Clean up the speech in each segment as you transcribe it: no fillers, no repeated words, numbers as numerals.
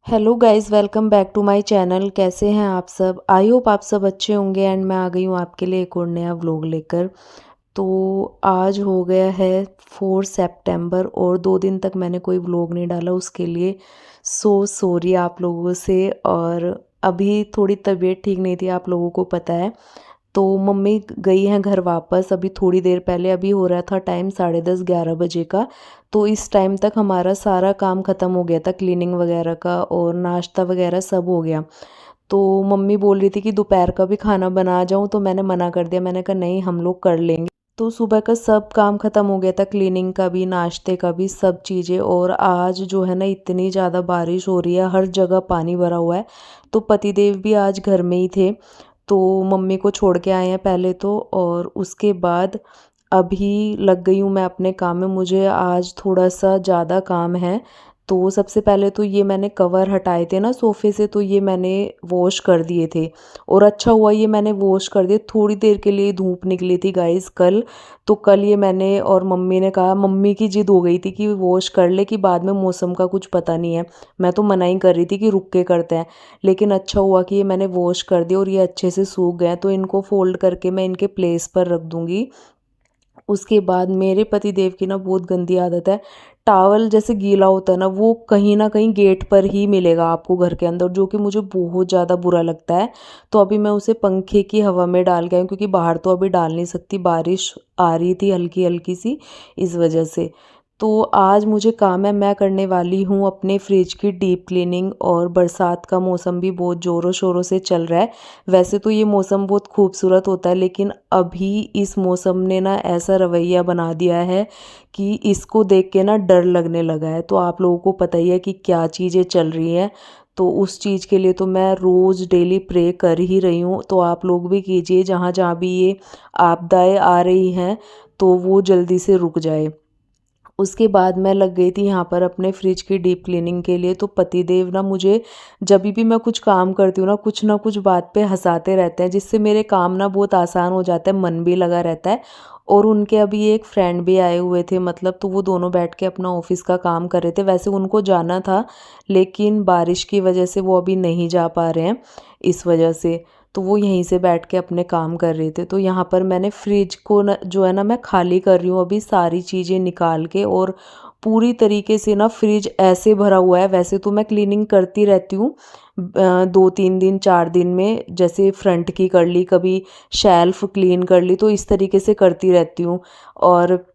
Hello guys, welcome back to my channel. कैसे हैं आप सब? आई होप आप सब अच्छे होंगे एंड मैं आ गई हूँ आपके लिए एक और नया व्लॉग लेकर। तो आज हो गया है 4 सितंबर और 2 दिन तक मैंने कोई व्लॉग नहीं डाला, उसके लिए सो सॉरी आप लोगों से। और अभी थोड़ी तबीयत ठीक नहीं थी, आप लोगों को पता है। तो मम्मी गई हैं घर वापस अभी थोड़ी देर पहले। अभी हो रहा था टाइम 10:30-11 बजे का। तो इस टाइम तक हमारा सारा काम ख़त्म हो गया था, क्लीनिंग वगैरह का और नाश्ता वगैरह सब हो गया। तो मम्मी बोल रही थी कि दोपहर का भी खाना बना जाऊं, तो मैंने मना कर दिया। मैंने कहा नहीं, हम लोग कर लेंगे। तो सुबह का सब काम ख़त्म हो गया था, क्लीनिंग का भी, नाश्ते का भी, सब चीज़ें। और आज जो है ना, इतनी ज़्यादा बारिश हो रही है, हर जगह पानी भरा हुआ है। तो पतिदेव भी आज घर में ही थे, तो मम्मी को छोड़ के आए हैं पहले तो। और उसके बाद अभी लग गई हूँ मैं अपने काम में। मुझे आज थोड़ा सा ज़्यादा काम है। तो सबसे पहले तो ये मैंने कवर हटाए थे ना सोफ़े से, तो ये मैंने वॉश कर दिए थे। और अच्छा हुआ ये मैंने वॉश कर दिए, थोड़ी देर के लिए धूप निकली थी गाइस कल। तो कल ये मैंने, और मम्मी ने कहा, मम्मी की जिद हो गई थी कि वॉश कर ले, कि बाद में मौसम का कुछ पता नहीं है। मैं तो मना ही कर रही थी कि रुक के करते हैं। लेकिन अच्छा हुआ कि ये मैंने वॉश कर दिया और ये अच्छे से सूख गए। तो इनको फोल्ड करके मैं इनके प्लेस पर रख दूँगी। उसके बाद मेरे पति देव की ना बहुत गंदी आदत है, टावल जैसे गीला होता है ना कहीं गेट पर ही मिलेगा आपको घर के अंदर, जो कि मुझे बहुत ज़्यादा बुरा लगता है। तो अभी मैं उसे पंखे की हवा में डाल के आई हूँ, क्योंकि बाहर तो अभी डाल नहीं सकती, बारिश आ रही थी हल्की हल्की सी, इस वजह से। तो आज मुझे काम है, मैं करने वाली हूँ अपने फ्रिज की डीप क्लीनिंग। और बरसात का मौसम भी बहुत ज़ोरों शोरों से चल रहा है। वैसे तो ये मौसम बहुत खूबसूरत होता है, लेकिन अभी इस मौसम ने ना ऐसा रवैया बना दिया है कि इसको देख के ना डर लगने लगा है। तो आप लोगों को पता ही है कि क्या चीज़ें चल रही हैं। तो उस चीज़ के लिए तो मैं रोज़ डेली प्रे कर ही रही हूँ। तो आप लोग भी कीजिए, जहाँ जहाँ भी ये आपदाएं आ रही हैं तो वो जल्दी से रुक जाए। उसके बाद मैं लग गई थी यहाँ पर अपने फ्रिज की डीप क्लीनिंग के लिए। तो पतिदेव ना मुझे, जब भी मैं कुछ काम करती हूँ ना कुछ बात पे हंसाते रहते हैं, जिससे मेरे काम ना बहुत आसान हो जाता है, मन भी लगा रहता है। और उनके अभी एक फ्रेंड भी आए हुए थे, मतलब तो वो दोनों बैठ के अपना ऑफिस का काम कर रहे थे। वैसे उनको जाना था, लेकिन बारिश की वजह से वो अभी नहीं जा पा रहे हैं, इस वजह से। तो वो यहीं से बैठ के अपने काम कर रहे थे। तो यहाँ पर मैंने फ्रिज को न जो है ना, मैं खाली कर रही हूँ अभी सारी चीज़ें निकाल के। और पूरी तरीके से ना फ्रिज ऐसे भरा हुआ है। वैसे तो मैं क्लीनिंग करती रहती हूँ 2-3 दिन 4 दिन में, जैसे फ्रंट की कर ली, कभी शेल्फ क्लीन कर ली, तो इस तरीके से करती रहती हूँ। और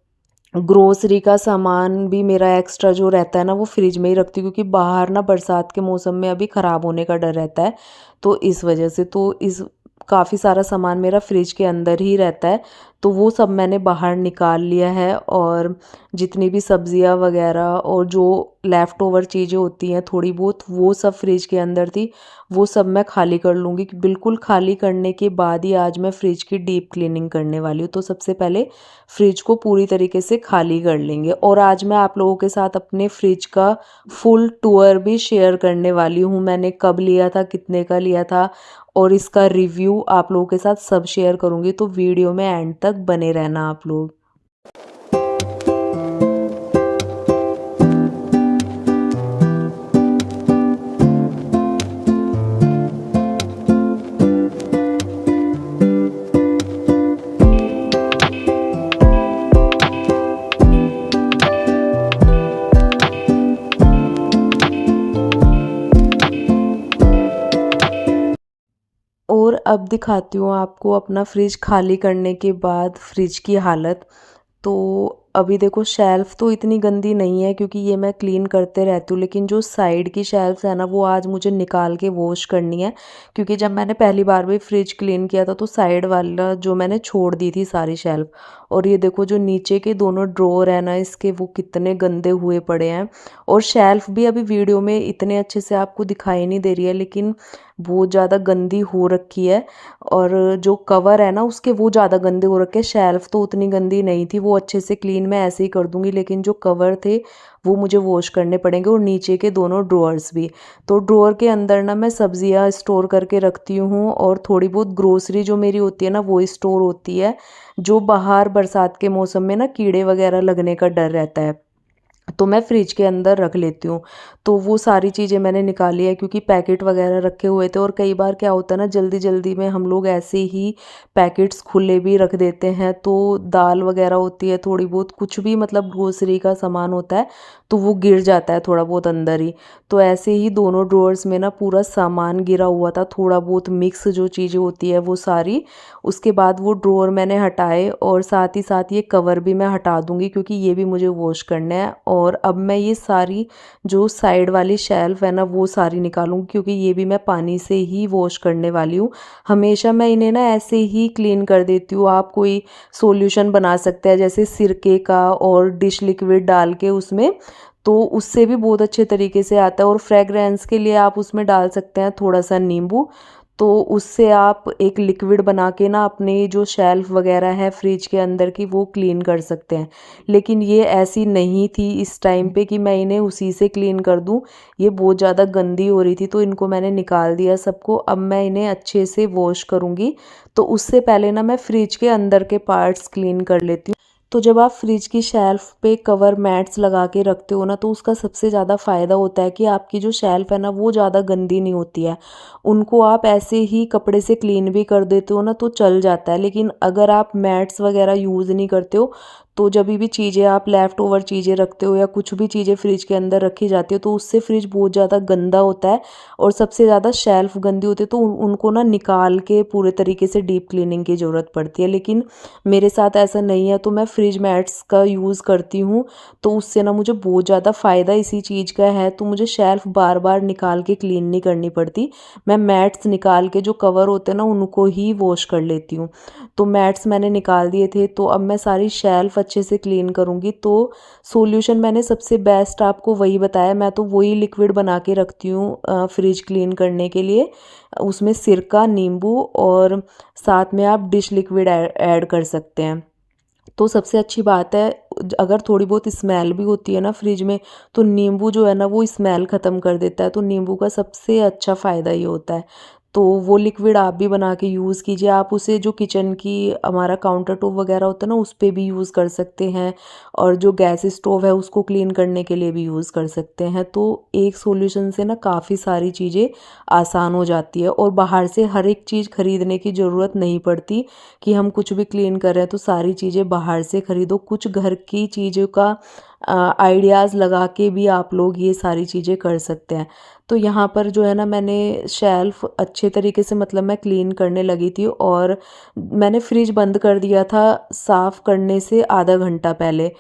ग्रोसरी का सामान भी मेरा एक्स्ट्रा जो रहता है ना, वो फ्रिज में ही रखती हूँ, क्योंकि बाहर ना बरसात के मौसम में अभी ख़राब होने का डर रहता है। तो इस वजह से तो इस काफ़ी सारा सामान मेरा फ्रिज के अंदर ही रहता है। तो वो सब मैंने बाहर निकाल लिया है। और जितनी भी सब्जियां वगैरह और जो लेफ़्ट ओवर चीज़ें होती हैं थोड़ी बहुत, वो सब फ्रिज के अंदर थी, वो सब मैं खाली कर लूँगी। बिल्कुल खाली करने के बाद ही आज मैं फ्रिज की डीप क्लीनिंग करने वाली हूँ। तो सबसे पहले फ्रिज को पूरी तरीके से खाली कर लेंगे। और आज मैं आप लोगों के साथ अपने फ्रिज का फुल टूर भी शेयर करने वाली हूँ। मैंने कब लिया था, कितने का लिया था, और इसका रिव्यू आप लोगों के साथ सब शेयर करूँगी। तो वीडियो में एंड तक बने रहना आप लोग। और अब दिखाती हूँ आपको अपना फ्रिज खाली करने के बाद फ्रिज की हालत। तो अभी देखो, शेल्फ़ तो इतनी गंदी नहीं है, क्योंकि ये मैं क्लीन करते रहती हूँ। लेकिन जो साइड की शेल्फ़ है ना, वो आज मुझे निकाल के वॉश करनी है। क्योंकि जब मैंने पहली बार भी फ्रिज क्लीन किया था, तो साइड वाला जो मैंने छोड़ दी थी सारी शेल्फ़। और ये देखो, जो नीचे के दोनों ड्रॉअर है ना इसके, वो कितने गंदे हुए पड़े हैं। और शेल्फ़ भी अभी वीडियो में इतने अच्छे से आपको दिखाई नहीं दे रही है, लेकिन बहुत ज़्यादा गंदी हो रखी है। और जो कवर है ना उसके, वो ज़्यादा गंदे हो रखे हैं। शेल्फ़ तो उतनी गंदी नहीं थी, वो अच्छे से क्लीन मैं ऐसे ही कर दूंगी। लेकिन जो कवर थे वो मुझे वॉश करने पड़ेंगे, और नीचे के दोनों ड्रॉअर्स भी। तो ड्रॉअर के अंदर ना मैं सब्जियां स्टोर करके रखती हूँ, और थोड़ी बहुत ग्रोसरी जो मेरी होती है ना, वो स्टोर होती है। जो बाहर बरसात के मौसम में ना कीड़े वगैरह लगने का डर रहता है, तो मैं फ्रिज के अंदर रख लेती हूँ। तो वो सारी चीज़ें मैंने निकाली है क्योंकि पैकेट वगैरह रखे हुए थे, और कई बार क्या होता है ना, जल्दी-जल्दी में हम लोग ऐसे ही पैकेट्स खुले भी रख देते हैं, तो दाल वगैरह होती है थोड़ी बहुत, कुछ भी मतलब ग्रोसरी का सामान होता है, तो वो गिर जाता है थोड़ा बहुत अंदर ही। तो ऐसे ही दोनों ड्रॉअर्स में ना पूरा सामान गिरा हुआ था, थोड़ा बहुत मिक्स जो चीज़ें होती है वो सारी। उसके बाद वो ड्रॉअर मैंने हटाए, और साथ ही साथ ये कवर भी मैं हटा दूँगी क्योंकि ये भी मुझे वॉश करना है। और अब मैं ये सारी जो साइड वाली शेल्फ है ना वो सारी निकालूंगी, क्योंकि ये भी मैं पानी से ही वॉश करने वाली हूँ। हमेशा मैं इन्हें ना ऐसे ही क्लीन कर देती हूँ। आप कोई सॉल्यूशन बना सकते हैं जैसे सिरके का, और डिश लिक्विड डाल के उसमें, तो उससे भी बहुत अच्छे तरीके से आता है। और फ्रेगरेंस के लिए आप उसमें डाल सकते हैं थोड़ा सा नींबू, तो उससे आप एक लिक्विड बना के ना अपने जो शेल्फ वगैरह है फ्रिज के अंदर की वो क्लीन कर सकते हैं। लेकिन ये ऐसी नहीं थी इस टाइम पे कि मैं इन्हें उसी से क्लीन कर दूं। ये बहुत ज़्यादा गंदी हो रही थी, तो इनको मैंने निकाल दिया सबको। अब मैं इन्हें अच्छे से वॉश करूँगी। तो उससे पहले ना मैं फ्रिज के अंदर के पार्ट्स क्लीन कर लेती हूँ। तो जब आप फ्रिज की शेल्फ पे कवर मैट्स लगा के रखते हो ना, तो उसका सबसे ज़्यादा फ़ायदा होता है कि आपकी जो शेल्फ है ना वो ज़्यादा गंदी नहीं होती है। उनको आप ऐसे ही कपड़े से क्लीन भी कर देते हो ना तो चल जाता है। लेकिन अगर आप मैट्स वगैरह यूज़ नहीं करते हो, तो जब भी चीज़ें आप लेफ़्ट ओवर चीज़ें रखते हो या कुछ भी चीज़ें फ्रिज के अंदर रखी जाती है, तो उससे फ्रिज बहुत ज़्यादा गंदा होता है, और सबसे ज़्यादा शेल्फ गंदी होती है। तो उनको ना निकाल के पूरे तरीके से डीप क्लीनिंग की ज़रूरत पड़ती है। लेकिन मेरे साथ ऐसा नहीं है, तो मैं फ्रिज मैट्स का यूज़ करती हूँ। तो उससे ना मुझे बहुत ज़्यादा फ़ायदा इसी चीज़ का है, तो मुझे शेल्फ बार बार निकाल के क्लीन नहीं करनी पड़ती। मैं मैट्स निकाल के जो कवर होते हैं ना उनको ही वॉश कर लेती हूँ। तो मैट्स मैंने निकाल दिए थे, तो अब मैं सारी शेल्फ अच्छे से क्लीन करूँगी। तो सॉल्यूशन मैंने सबसे बेस्ट आपको वही बताया। मैं तो वही लिक्विड बना के रखती हूँ फ्रिज क्लीन करने के लिए। उसमें सिरका, नींबू, और साथ में आप डिश लिक्विड ऐड कर सकते हैं। तो सबसे अच्छी बात है, अगर थोड़ी बहुत स्मेल भी होती है ना फ्रिज में, तो नींबू जो है ना वो स्मेल ख़त्म कर देता है। तो नींबू का सबसे अच्छा फ़ायदा ये होता है। तो वो लिक्विड आप भी बना के यूज़ कीजिए। आप उसे जो किचन की हमारा काउंटर टॉप वगैरह होता है ना उस पे भी यूज़ कर सकते हैं, और जो गैस स्टोव है उसको क्लीन करने के लिए भी यूज़ कर सकते हैं। तो एक सॉल्यूशन से ना काफ़ी सारी चीज़ें आसान हो जाती है, और बाहर से हर एक चीज़ खरीदने की ज़रूरत नहीं पड़ती कि हम कुछ भी क्लीन कर रहे हैं तो सारी चीज़ें बाहर से खरीदो। कुछ घर की चीज़ों का आइडियाज़ लगा के भी आप लोग ये सारी चीज़ें कर सकते हैं। तो यहाँ पर जो है ना मैंने शेल्फ अच्छे तरीके से मतलब मैं क्लीन करने लगी थी, और मैंने फ्रिज बंद कर दिया था साफ़ करने से आधा घंटा पहले।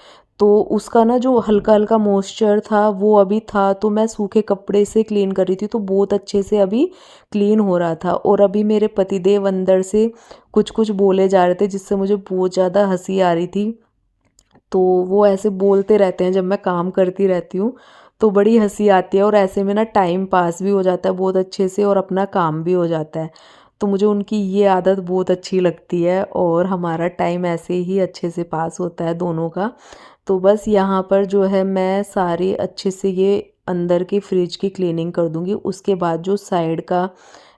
तो उसका ना जो हल्का-हल्का मॉइस्चर था वो अभी था, तो मैं सूखे कपड़े से क्लीन कर रही थी, तो बहुत अच्छे से अभी क्लीन हो रहा था। और अभी मेरे पतिदेव अंदर से कुछ-कुछ बोले जा रहे थे जिससे मुझे बहुत ज़्यादा हँसी आ रही थी। तो वो ऐसे बोलते रहते हैं जब मैं काम करती रहती हूँ, तो बड़ी हँसी आती है, और ऐसे में ना टाइम पास भी हो जाता है बहुत अच्छे से, और अपना काम भी हो जाता है। तो मुझे उनकी ये आदत बहुत अच्छी लगती है, और हमारा टाइम ऐसे ही अच्छे से पास होता है दोनों का। तो बस यहाँ पर जो है मैं सारे अच्छे से ये अंदर की फ्रिज की क्लीनिंग कर दूँगी। उसके बाद जो साइड का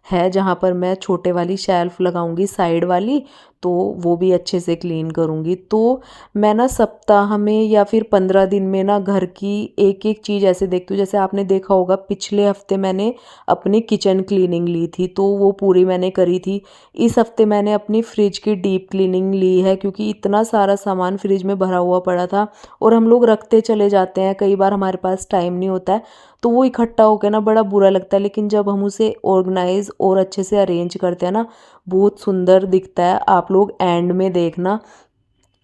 है जहाँ पर मैं छोटे वाली शेल्फ लगाऊंगी साइड वाली, तो वो भी अच्छे से क्लीन करूँगी। तो मैं ना सप्ताह में या फिर 15 दिन में ना घर की एक एक चीज़ ऐसे देखती हूँ। जैसे आपने देखा होगा पिछले हफ्ते मैंने अपनी किचन क्लीनिंग ली थी, तो वो पूरी मैंने करी थी। इस हफ्ते मैंने अपनी फ्रिज की डीप क्लीनिंग ली है, क्योंकि इतना सारा सामान फ्रिज में भरा हुआ पड़ा था, और हम लोग रखते चले जाते हैं, कई बार हमारे पास टाइम नहीं होता है, तो वो इकट्ठा होकर ना बड़ा बुरा लगता है। लेकिन जब हम उसे ऑर्गेनाइज और अच्छे से अरेंज करते हैं ना, बहुत सुंदर दिखता है। आप लोग एंड में देखना,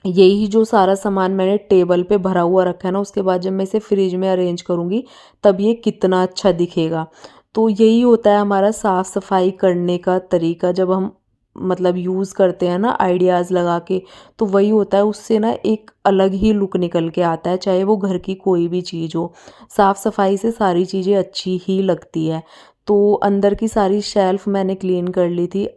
यही जो सारा सामान मैंने टेबल पे भरा हुआ रखा है ना, उसके बाद जब मैं इसे फ्रिज में अरेंज करूँगी तब ये कितना अच्छा दिखेगा। तो यही होता है हमारा साफ़ सफाई करने का तरीका, जब हम मतलब यूज़ करते हैं ना आइडियाज़ लगा के, तो वही होता है, उससे ना एक अलग ही लुक निकल के आता है, चाहे वो घर की कोई भी चीज़ हो। साफ़ सफाई से सारी चीज़ें अच्छी ही लगती है। तो अंदर की सारी शेल्फ मैंने क्लीन कर ली थी।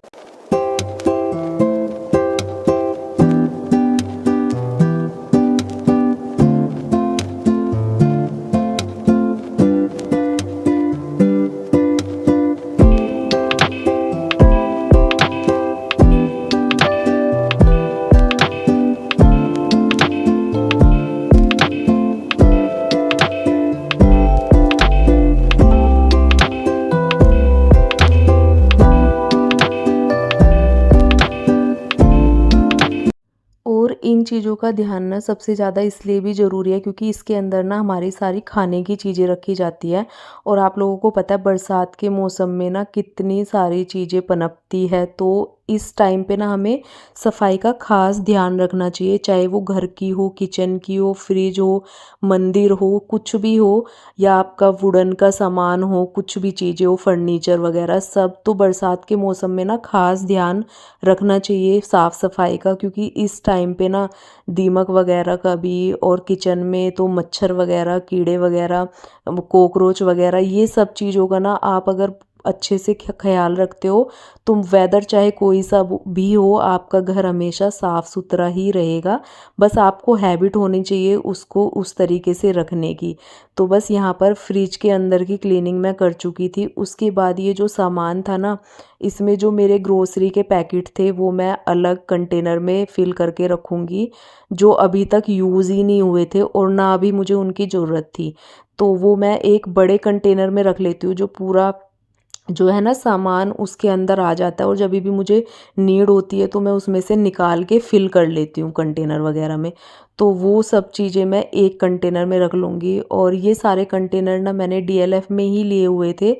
इन चीज़ों का ध्यान ना सबसे ज़्यादा इसलिए भी ज़रूरी है क्योंकि इसके अंदर ना हमारी सारी खाने की चीज़ें रखी जाती है। और आप लोगों को पता है बरसात के मौसम में ना कितनी सारी चीज़ें पनपती है, तो इस टाइम पे ना हमें सफाई का ख़ास ध्यान रखना चाहिए, चाहे वो घर की हो, किचन की हो, फ्रिज हो, मंदिर हो, कुछ भी हो, या आपका वुडन का सामान हो, कुछ भी चीज़ें हो, फर्नीचर वगैरह सब, तो बरसात के मौसम में ना ख़ास ध्यान रखना चाहिए साफ़ सफाई का, क्योंकि इस टाइम पे ना दीमक वगैरह का भी, और किचन में तो मच्छर वगैरह, कीड़े वगैरह, कॉकरोच वगैरह, ये सब चीज़ों का ना आप अगर अच्छे से ख्याल रखते हो तो वेदर चाहे कोई सा भी हो, आपका घर हमेशा साफ़ सुथरा ही रहेगा। बस आपको हैबिट होनी चाहिए उसको उस तरीके से रखने की। तो बस यहाँ पर फ्रिज के अंदर की क्लीनिंग मैं कर चुकी थी। उसके बाद ये जो सामान था ना, इसमें जो मेरे ग्रोसरी के पैकेट थे वो मैं अलग कंटेनर में फिल करके रखूँगी, जो अभी तक यूज़ ही नहीं हुए थे और ना अभी मुझे उनकी ज़रूरत थी। तो वो मैं एक बड़े कंटेनर में रख लेती हूँ, जो पूरा जो है ना सामान उसके अंदर आ जाता है, और जब भी मुझे नीड होती है तो मैं उसमें से निकाल के फिल कर लेती हूँ कंटेनर वगैरह में। तो वो सब चीज़ें मैं एक कंटेनर में रख लूँगी, और ये सारे कंटेनर ना मैंने डीएलएफ में ही लिए हुए थे।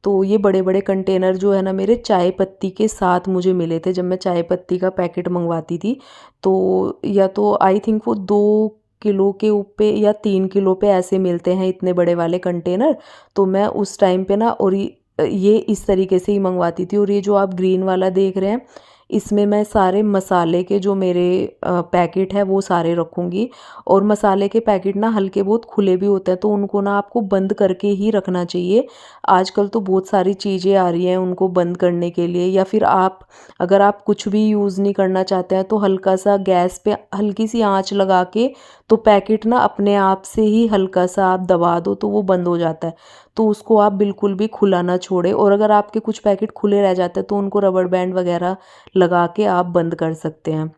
तो ये बड़े बड़े कंटेनर जो है ना मेरे चाय पत्ती के साथ मुझे मिले थे जब मैं चाय पत्ती का पैकेट मंगवाती थी। तो या तो आई थिंक वो 2 किलो के ऊपर या 3 किलो पे ऐसे मिलते हैं इतने बड़े वाले कंटेनर। तो मैं उस टाइम पे ना, और ये इस तरीके से ही मंगवाती थी। और ये जो आप ग्रीन वाला देख रहे हैं, इसमें मैं सारे मसाले के जो मेरे पैकेट है वो सारे रखूँगी। और मसाले के पैकेट ना हल्के बहुत खुले भी होते हैं, तो उनको ना आपको बंद करके ही रखना चाहिए। आजकल तो बहुत सारी चीज़ें आ रही हैं उनको बंद करने के लिए, या फिर आप अगर आप कुछ भी यूज़ नहीं करना चाहते हैं तो हल्का सा गैस पे हल्की सी आँच लगा के, तो पैकेट ना अपने आप से ही हल्का सा आप दबा दो तो वो बंद हो जाता है। तो उसको आप बिल्कुल भी खुला ना छोड़ें, और अगर आपके कुछ पैकेट खुले रह जाते हैं तो उनको रबर बैंड वगैरह लगा के आप बंद कर सकते हैं।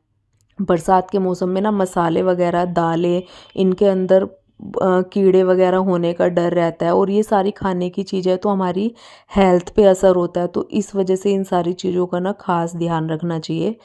बरसात के मौसम में ना मसाले वगैरह, दालें, इनके अंदर कीड़े वगैरह होने का डर रहता है, और ये सारी खाने की चीज़ें तो हमारी हेल्थ पे असर होता है, तो इस वजह से इन सारी चीज़ों का ना खास ध्यान रखना चाहिए।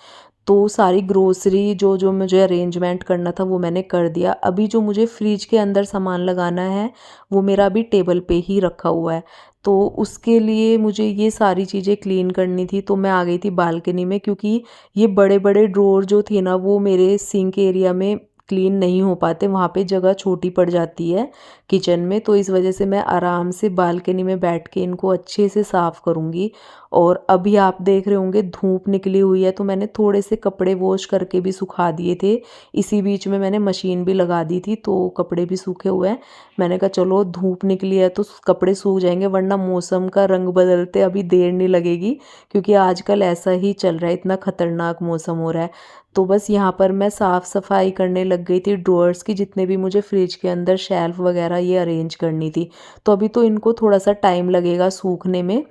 तो सारी ग्रोसरी जो जो मुझे अरेंजमेंट करना था वो मैंने कर दिया। अभी जो मुझे फ्रिज के अंदर सामान लगाना है वो मेरा अभी टेबल पे ही रखा हुआ है। तो उसके लिए मुझे ये सारी चीज़ें क्लीन करनी थी, तो मैं आ गई थी बालकनी में, क्योंकि ये बड़े बड़े ड्रॉर जो थे ना वो मेरे सिंक एरिया में क्लीन नहीं हो पाते, वहाँ पे जगह छोटी पड़ जाती है किचन में। तो इस वजह से मैं आराम से बालकनी में बैठ के इनको अच्छे से साफ़ करूँगी। और अभी आप देख रहे होंगे धूप निकली हुई है, तो मैंने थोड़े से कपड़े वॉश करके भी सुखा दिए थे। इसी बीच में मैंने मशीन भी लगा दी थी, तो कपड़े भी सूखे हुए हैं। मैंने कहा चलो धूप निकली है तो कपड़े सूख जाएंगे, वरना मौसम का रंग बदलते अभी देर नहीं लगेगी, क्योंकि आजकल ऐसा ही चल रहा है, इतना खतरनाक मौसम हो रहा है। तो बस यहाँ पर मैं साफ़ सफाई करने लग गई थी ड्रॉअर्स की, जितने भी मुझे फ्रिज के अंदर शेल्फ वगैरह ये अरेंज करनी थी। तो अभी तो इनको थोड़ा सा टाइम लगेगा सूखने में,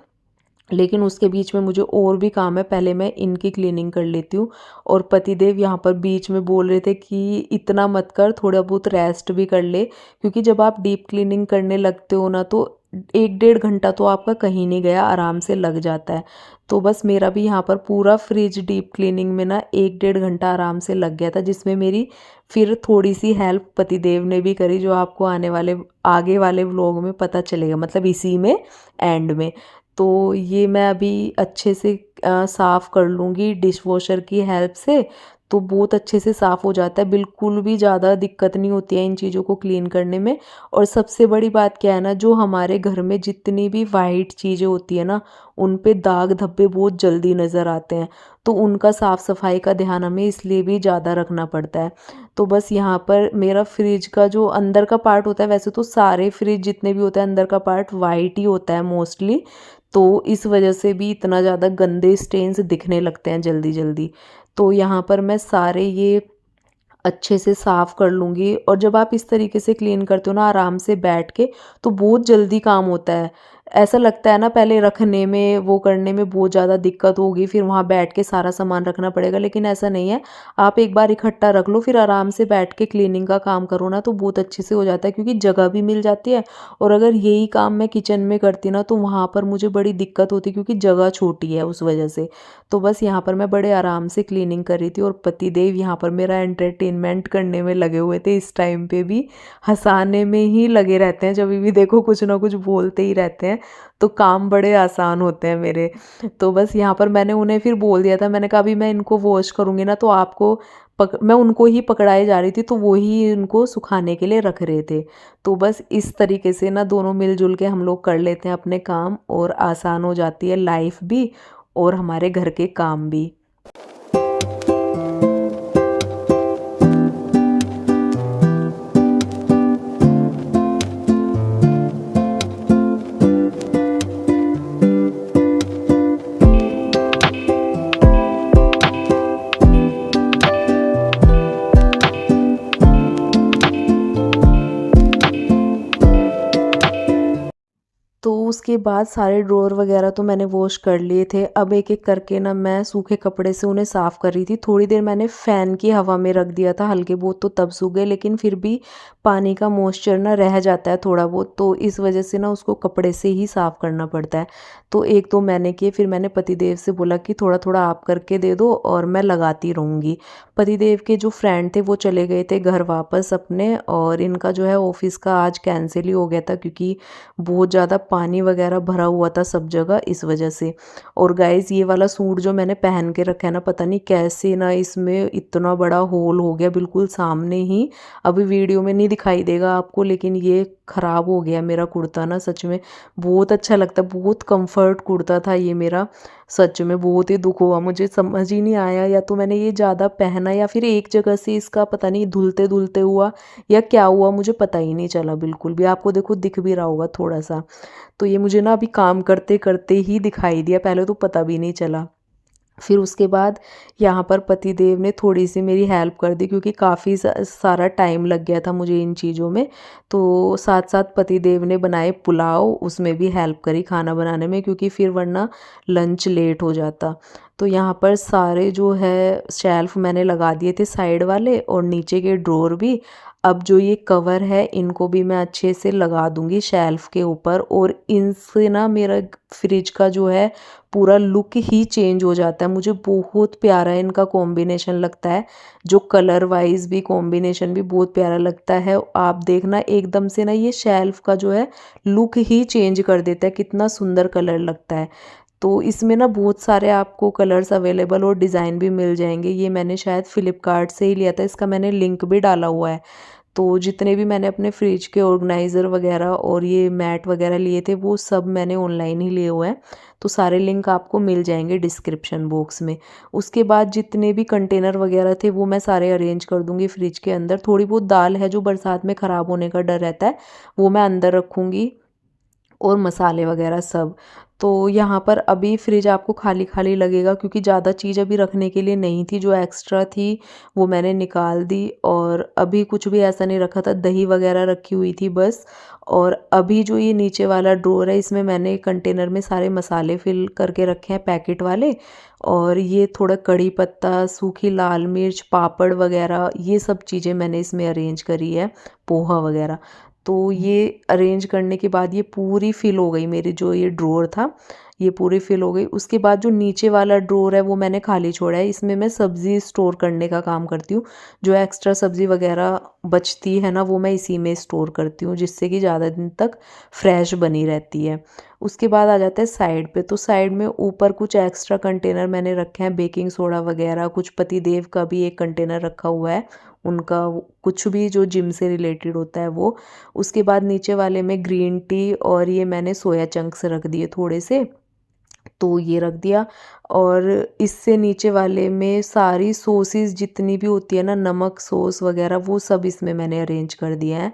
लेकिन उसके बीच में मुझे और भी काम है, पहले मैं इनकी क्लीनिंग कर लेती हूँ। और पतिदेव यहाँ पर बीच में बोल रहे थे कि इतना मत कर, थोड़ा बहुत रेस्ट भी कर ले, क्योंकि जब आप डीप क्लीनिंग करने लगते हो ना तो 1 डेढ़ घंटा तो आपका कहीं नहीं गया, आराम से लग जाता है। तो बस मेरा भी यहाँ पर पूरा फ्रिज डीप क्लीनिंग में ना 1 डेढ़ घंटा आराम से लग गया था, जिसमें मेरी फिर थोड़ी सी हेल्प पतिदेव ने भी करी, जो आपको आगे वाले व्लॉग में पता चलेगा, मतलब इसी में एंड में। तो ये मैं अभी अच्छे से साफ़ कर लूँगी डिश वॉशर की हेल्प से, तो बहुत अच्छे से साफ़ हो जाता है, बिल्कुल भी ज़्यादा दिक्कत नहीं होती है इन चीज़ों को क्लीन करने में। और सबसे बड़ी बात क्या है ना, जो हमारे घर में जितनी भी वाइट चीज़ें होती है ना, उन पे दाग धब्बे बहुत जल्दी नज़र आते हैं, तो उनका साफ़ सफाई का ध्यान हमें इसलिए भी ज़्यादा रखना पड़ता है। तो बस यहाँ पर मेरा फ्रिज का जो अंदर का पार्ट होता है, वैसे तो सारे फ्रिज जितने भी होते हैं अंदर का पार्ट वाइट ही होता है मोस्टली, तो इस वजह से भी इतना ज़्यादा गंदे स्टेन्स दिखने लगते हैं जल्दी जल्दी। तो यहाँ पर मैं सारे ये अच्छे से साफ़ कर लूँगी। और जब आप इस तरीके से क्लीन करते हो ना आराम से बैठ के, तो बहुत जल्दी काम होता है। ऐसा लगता है ना पहले रखने में, वो करने में बहुत ज़्यादा दिक्कत होगी, फिर वहाँ बैठ के सारा सामान रखना पड़ेगा, लेकिन ऐसा नहीं है। आप एक बार इकट्ठा रख लो, फिर आराम से बैठ के क्लीनिंग का काम करो ना, तो बहुत अच्छे से हो जाता है, क्योंकि जगह भी मिल जाती है। और अगर यही काम मैं किचन में करती ना, तो वहाँ पर मुझे बड़ी दिक्कत होती, क्योंकि जगह छोटी है उस वजह से। तो बस यहाँ पर मैं बड़े आराम से क्लीनिंग कर रही थी, और पतिदेव यहाँ पर मेरा एंटरटेनमेंट करने में लगे हुए थे इस टाइम पे भी। हँसाने में ही लगे रहते हैं, जब भी देखो कुछ ना कुछ बोलते ही रहते हैं, तो काम बड़े आसान होते हैं मेरे। तो बस यहाँ पर मैंने उन्हें फिर बोल दिया था, मैंने कहा अभी मैं इनको वॉश करूँगी ना, तो आपको मैं उनको ही पकड़ाए जा रही थी, तो वो ही उनको सुखाने के लिए रख रहे थे। तो बस इस तरीके से ना दोनों मिलजुल के हम लोग कर लेते हैं अपने काम, और आसान हो जाती है लाइफ भी और हमारे घर के काम भी। तो उसके बाद सारे ड्रॉअर वगैरह तो मैंने वॉश कर लिए थे। अब एक-एक करके ना मैं सूखे कपड़े से उन्हें साफ़ कर रही थी। थोड़ी देर मैंने फ़ैन की हवा में रख दिया था, हल्के बहुत, तो तब सूख गए, लेकिन फिर भी पानी का मॉइस्चर ना रह जाता है थोड़ा बहुत, तो इस वजह से ना उसको कपड़े से ही साफ़ करना पड़ता है। तो 1-2 मैंने किए, फिर मैंने पतिदेव से बोला कि थोड़ा-थोड़ा आप करके दे दो और मैं लगाती रहूँगी। पतिदेव के जो फ्रेंड थे वो चले गए थे घर वापस अपने, और इनका जो है ऑफ़िस का आज कैंसल ही हो गया था, क्योंकि बहुत ज़्यादा पानी वगैरह भरा हुआ था सब जगह, इस वजह से। और गाइज़ ये वाला सूट जो मैंने पहन के रखा है ना, पता नहीं कैसे ना इसमें इतना बड़ा होल हो गया बिल्कुल सामने ही। अभी वीडियो में नहीं दिखाई देगा आपको, लेकिन ये ख़राब हो गया मेरा कुर्ता ना, सच में बहुत अच्छा लगता है, बहुत कंफर्ट कुर्ता था ये मेरा। सच में बहुत ही दुख हुआ, मुझे समझ ही नहीं आया, या तो मैंने ये ज़्यादा पहना, या फिर एक जगह से इसका पता नहीं धुलते-धुलते हुआ या क्या हुआ, मुझे पता ही नहीं चला बिल्कुल भी। आपको देखो दिख भी रहा होगा थोड़ा-सा। तो ये मुझे ना अभी काम करते-करते ही दिखाई दिया, पहले तो पता भी नहीं चला। फिर उसके बाद यहाँ पर पतिदेव ने थोड़ी-सी मेरी हेल्प कर दी, क्योंकि काफ़ी सारा टाइम लग गया था मुझे इन चीज़ों में। तो साथ-साथ पतिदेव ने बनाए पुलाव, उसमें भी हेल्प करी खाना बनाने में, क्योंकि फिर वरना लंच लेट हो जाता। तो यहाँ पर सारे जो है शेल्फ़ मैंने लगा दिए थे साइड वाले, और नीचे के ड्रॉअर भी। अब जो ये कवर है इनको भी मैं अच्छे से लगा दूँगी शेल्फ़ के ऊपर, और इनसे ना मेरा फ्रिज का जो है पूरा लुक ही चेंज हो जाता है। मुझे बहुत प्यारा इनका कॉम्बिनेशन लगता है, जो कलर वाइज भी कॉम्बिनेशन भी बहुत प्यारा लगता है। आप देखना एकदम से ना ये शेल्फ का जो है लुक ही चेंज कर देता है, कितना सुंदर कलर लगता है। तो इसमें ना बहुत सारे आपको कलर्स अवेलेबल और डिज़ाइन भी मिल जाएंगे। ये मैंने शायद फ्लिपकार्ट से ही लिया था, इसका मैंने लिंक भी डाला हुआ है। तो जितने भी मैंने अपने फ्रिज के ऑर्गेनाइज़र वगैरह और ये मैट वगैरह लिए थे, वो सब मैंने ऑनलाइन ही लिए हुए हैं। तो सारे लिंक आपको मिल जाएंगे डिस्क्रिप्शन बॉक्स में। उसके बाद जितने भी कंटेनर वगैरह थे वो मैं सारे अरेंज कर दूंगी फ्रिज के अंदर। थोड़ी बहुत दाल है जो बरसात में ख़राब होने का डर रहता है, वो मैं अंदर रखूँगी, और मसाले वगैरह सब। तो यहाँ पर अभी फ्रिज आपको खाली-खाली लगेगा, क्योंकि ज़्यादा चीज़ अभी रखने के लिए नहीं थी, जो एक्स्ट्रा थी वो मैंने निकाल दी, और अभी कुछ भी ऐसा नहीं रखा था, दही वगैरह रखी हुई थी बस। और अभी जो ये नीचे वाला ड्रॉअर है, इसमें मैंने कंटेनर में सारे मसाले फिल करके रखे हैं पैकेट वाले, और ये थोड़ा कड़ी पत्ता, सूखी लाल मिर्च, पापड़ वगैरह, ये सब चीज़ें मैंने इसमें अरेंज करी है, पोहा वगैरह। तो ये अरेंज करने के बाद ये पूरी फिल हो गई मेरी, जो ये ड्रॉअर था ये पूरी फिल हो गई। उसके बाद जो नीचे वाला ड्रॉअर है वो मैंने खाली छोड़ा है, इसमें मैं सब्ज़ी स्टोर करने का काम करती हूँ। जो एक्स्ट्रा सब्ज़ी वगैरह बचती है ना, वो मैं इसी में स्टोर करती हूँ, जिससे कि ज़्यादा दिन तक फ्रेश बनी रहती है। उसके बाद आ जाता है साइड पे, तो साइड में ऊपर कुछ एक्स्ट्रा कंटेनर मैंने रखे हैं, बेकिंग सोडा वगैरह, कुछ पतिदेव का भी एक कंटेनर रखा हुआ है, उनका कुछ भी जो जिम से रिलेटेड होता है वो। उसके बाद नीचे वाले में ग्रीन टी, और ये मैंने सोया चंक्स रख दिए थोड़े से, तो ये रख दिया। और इससे नीचे वाले में सारी सॉसेस जितनी भी होती है ना, नमक सॉस वगैरह, वो सब इसमें मैंने अरेंज कर दिया है।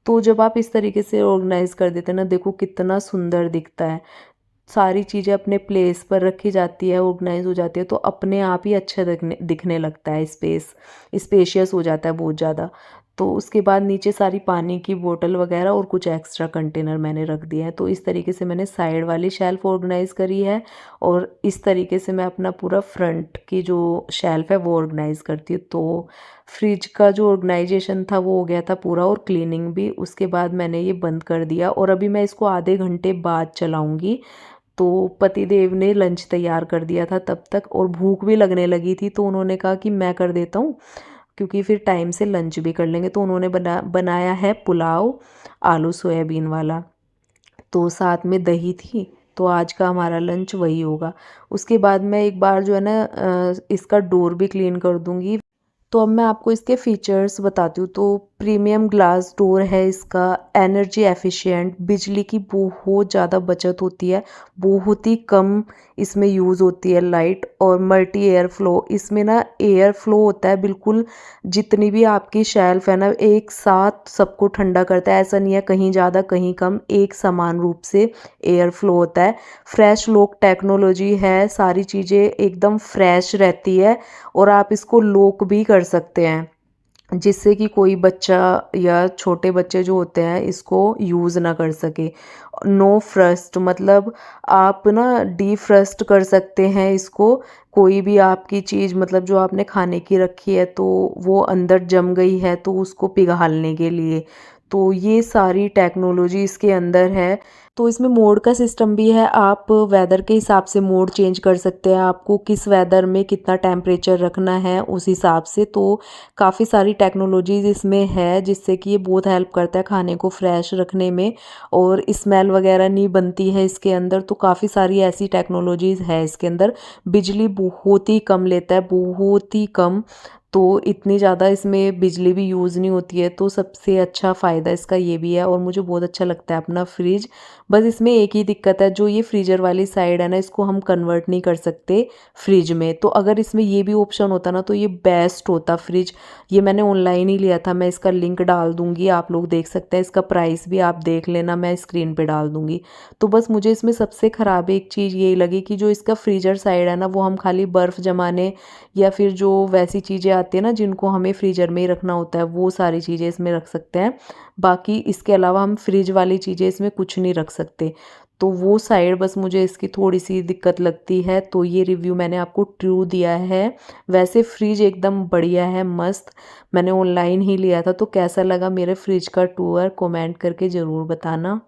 तो जब आप इस तरीके से ऑर्गेनाइज कर देते हैं ना, देखो कितना सुंदर दिखता है। सारी चीज़ें अपने प्लेस पर रखी जाती है, ऑर्गेनाइज हो जाती है, तो अपने आप ही अच्छा दिखने दिखने लगता है, स्पेशियस हो जाता है बहुत ज़्यादा। तो उसके बाद नीचे सारी पानी की बोतल वगैरह और कुछ एक्स्ट्रा कंटेनर मैंने रख दिए हैं। तो इस तरीके से मैंने साइड वाली शेल्फ़ ऑर्गेनाइज़ करी है और इस तरीके से मैं अपना पूरा फ्रंट की जो शेल्फ़ है वो ऑर्गेनाइज़ करती हूँ। तो फ्रिज का जो ऑर्गेनाइजेशन था वो हो गया था पूरा और क्लीनिंग भी। उसके बाद मैंने ये बंद कर दिया और अभी मैं इसको आधे घंटे बाद चलाऊँगी। तो पतिदेव ने लंच तैयार कर दिया था तब तक और भूख भी लगने लगी थी, तो उन्होंने कहा कि मैं कर देता हूँ, क्योंकि फिर टाइम से लंच भी कर लेंगे। तो उन्होंने बनाया है पुलाव आलू सोयाबीन वाला, तो साथ में दही थी। तो आज का हमारा लंच वही होगा। उसके बाद मैं एक बार जो है ना इसका डोर भी क्लीन कर दूंगी। तो अब मैं आपको इसके फीचर्स बताती हूँ। तो प्रीमियम ग्लास डोर है इसका, एनर्जी एफिशिएंट, बिजली की बहुत ज़्यादा बचत होती है, बहुत ही कम इसमें यूज़ होती है लाइट, और मल्टी एयर फ्लो, इसमें ना एयर फ्लो होता है बिल्कुल, जितनी भी आपकी शेल्फ है ना एक साथ सबको ठंडा करता है। ऐसा नहीं है कहीं ज़्यादा कहीं कम, एक समान रूप से एयर फ्लो होता है। फ्रेश लॉक टेक्नोलॉजी है, सारी चीज़ें एकदम फ्रेश रहती है और आप इसको लॉक भी कर सकते हैं, जिससे कि कोई बच्चा या छोटे बच्चे जो होते हैं इसको यूज़ ना कर सके। नो फ्रस्ट, मतलब आप ना डीफ्रस्ट कर सकते हैं इसको। कोई भी आपकी चीज़ मतलब जो आपने खाने की रखी है तो वो अंदर जम गई है तो उसको पिघालने के लिए, तो ये सारी टेक्नोलॉजी इसके अंदर है। तो इसमें मोड का सिस्टम भी है, आप वेदर के हिसाब से मोड चेंज कर सकते हैं, आपको किस वेदर में कितना टेम्परेचर रखना है उस हिसाब से। तो काफ़ी सारी टेक्नोलॉजीज़ इसमें है जिससे कि ये बहुत हेल्प करता है खाने को फ्रेश रखने में, और स्मेल वगैरह नहीं बनती है इसके अंदर। तो काफ़ी सारी ऐसी टेक्नोलॉजीज़ है इसके अंदर। बिजली बहुत ही कम लेता है, बहुत ही कम, तो इतनी ज़्यादा इसमें बिजली भी यूज़ नहीं होती है। तो सबसे अच्छा फ़ायदा इसका ये भी है, और मुझे बहुत अच्छा लगता है अपना फ्रिज। बस इसमें एक ही दिक्कत है, जो ये फ्रीजर वाली साइड है ना इसको हम कन्वर्ट नहीं कर सकते फ्रिज में। तो अगर इसमें ये भी ऑप्शन होता ना तो ये बेस्ट होता फ्रिज। ये मैंने ऑनलाइन ही लिया था, मैं इसका लिंक डाल दूंगी, आप लोग देख सकते हैं, इसका प्राइस भी आप देख लेना, मैं स्क्रीन पे डाल दूंगी। तो बस मुझे इसमें सबसे ख़राब एक चीज़ यही लगी कि जो इसका फ्रीजर साइड है ना वो हम खाली बर्फ़ जमाने या फिर जो वैसी चीज़ें आती है ना जिनको हमें फ्रीजर में ही रखना होता है वो सारी चीज़ें इसमें रख सकते हैं। बाकी इसके अलावा हम फ्रिज वाली चीज़ें इसमें कुछ नहीं रख सकते। तो वो साइड बस मुझे इसकी थोड़ी सी दिक्कत लगती है। तो ये रिव्यू मैंने आपको ट्रू दिया है। वैसे फ्रिज एकदम बढ़िया है, मस्त। मैंने ऑनलाइन ही लिया था। तो कैसा लगा मेरे फ्रिज का टूर, कमेंट करके ज़रूर बताना।